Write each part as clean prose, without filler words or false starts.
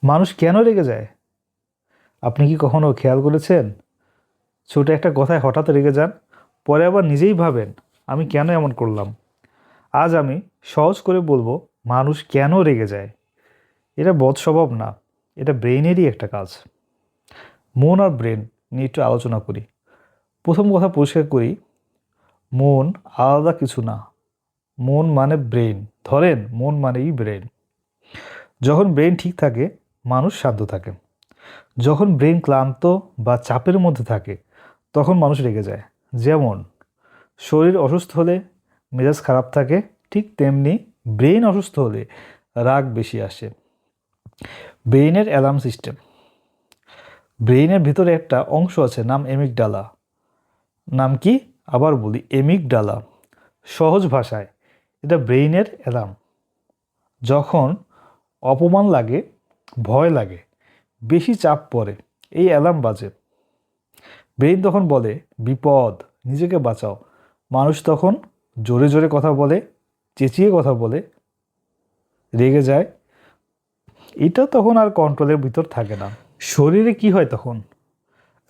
মানুষ কেন রেগে যায়? আপনি কি কখনো খেয়াল করেছেন? ছোট একটা কথায় হঠাৎ রেগে যান, পরে আবার নিজেই ভাবেন, আমি কেন এমন করলাম? আজ আমি সহজ করে বলবো, মানুষ কেন রেগে যায়। এটা বদ স্বভাব না, এটা ব্রেইনেরই একটা কাজ। মন আর ব্রেন নিয়ে একটু আলোচনা করি। প্রথম কথা পরিষ্কার করি, মন আলাদা কিছু না। মন মানে ব্রেন। ধরেন মন মানেই ব্রেন। যখন ব্রেন ঠিক থাকে, মানুষ শান্ত থাকে। যখন ব্রেন ক্লান্ত বা চাপের মধ্যে থাকে, তখন মানুষ রেগে যায়। যেমন শরীর অসুস্থ হলে মেজাজ খারাপ থাকে, ঠিক তেমনি ব্রেন অসুস্থ হলে রাগ বেশি আসে। ব্রেইনের অ্যালার্ম সিস্টেম। ব্রেইনের ভিতরে একটা অংশ আছে, নাম এমিগডালা। নাম কি? আবার বলি, এমিগডালা। সহজ ভাষায় এটা ব্রেইনের অ্যালার্ম। যখন অপমান লাগে, ভয় লাগে, বেশি চাপ পড়ে, এই অ্যালার্ম বাজে। ব্রেইন তখন বলে বিপদ, নিজেকে বাঁচাও। মানুষ তখন জোরে জোরে কথা বলে, চেঁচিয়ে কথা বলে, রেগে যায়। এটা তখন আর কন্ট্রোলের ভিতর থাকে না। শরীরে কি হয় তখন?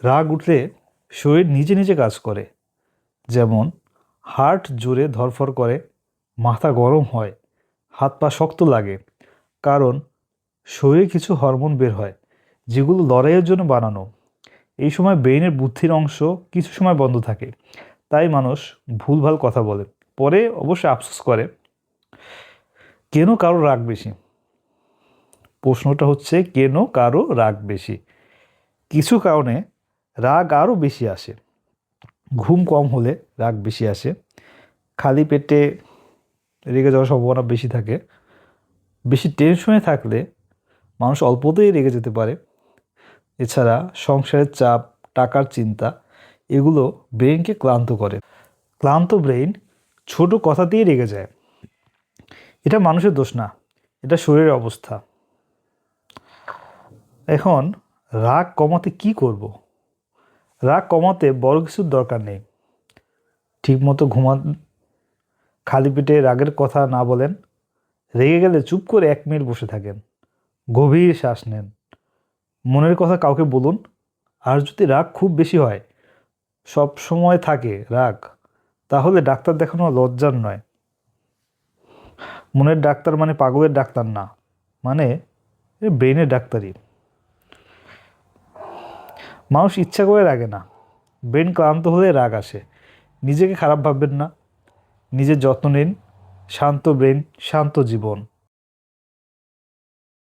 রাগ উঠলে শরীর নিজে নিজে কাজ করে। যেমন হার্ট জোরে ধড়ফড় করে, মাথা গরম হয়, হাত পা শক্ত লাগে। কারণ শরীরে কিছু হরমোন বের হয়, যেগুলো লড়াইয়ের জন্য বানানো। এই সময় ব্রেইনের বুদ্ধির অংশ কিছু সময় বন্ধ থাকে। তাই মানুষ ভুলভাল কথা বলে, পরে অবশ্যই আফসোস করে। কেন কারো রাগ বেশি? প্রশ্নটা হচ্ছে কেন কারো রাগ বেশি? কিছু কারণে রাগ আরও বেশি আসে। ঘুম কম হলে রাগ বেশি আসে। খালি পেটে রেগে যাওয়ার সম্ভাবনা বেশি থাকে। বেশি টেনশনে থাকলে মানুষ অল্পতেই রেগে যেতে পারে। এছাড়া সংসারের চাপ, টাকার চিন্তা, এগুলো ব্রেনকে ক্লান্ত করে। ক্লান্ত ব্রেইন ছোট কথাতেই রেগে যায়। এটা মানুষের দোষ না, এটা শরীরের অবস্থা। এখন রাগ কমাতে কি করব? রাগ কমাতে বড় কিছুর দরকার নেই। ঠিকমতো ঘুমান, খালি পেটে রাগের কথা না বলেন। রেগে গেলে চুপ করে 1 মিনিট বসে থাকেন, গভীর শ্বাস নেন, মনের কথা কাউকে বলুন। আর যদি রাগ খুব বেশি হয়, সব সময় থাকে রাগ, তাহলে ডাক্তার দেখানো লজ্জার নয়। মনের ডাক্তার মানে পাগলের ডাক্তার না, মানে ব্রেনের ডাক্তারই। মানুষ ইচ্ছা করে রাগে না, ব্রেন ক্লান্ত হলে রাগ আসে। নিজেকে খারাপ ভাববেন না, নিজের যত্ন নিন। শান্ত ব্রেন, শান্ত জীবন।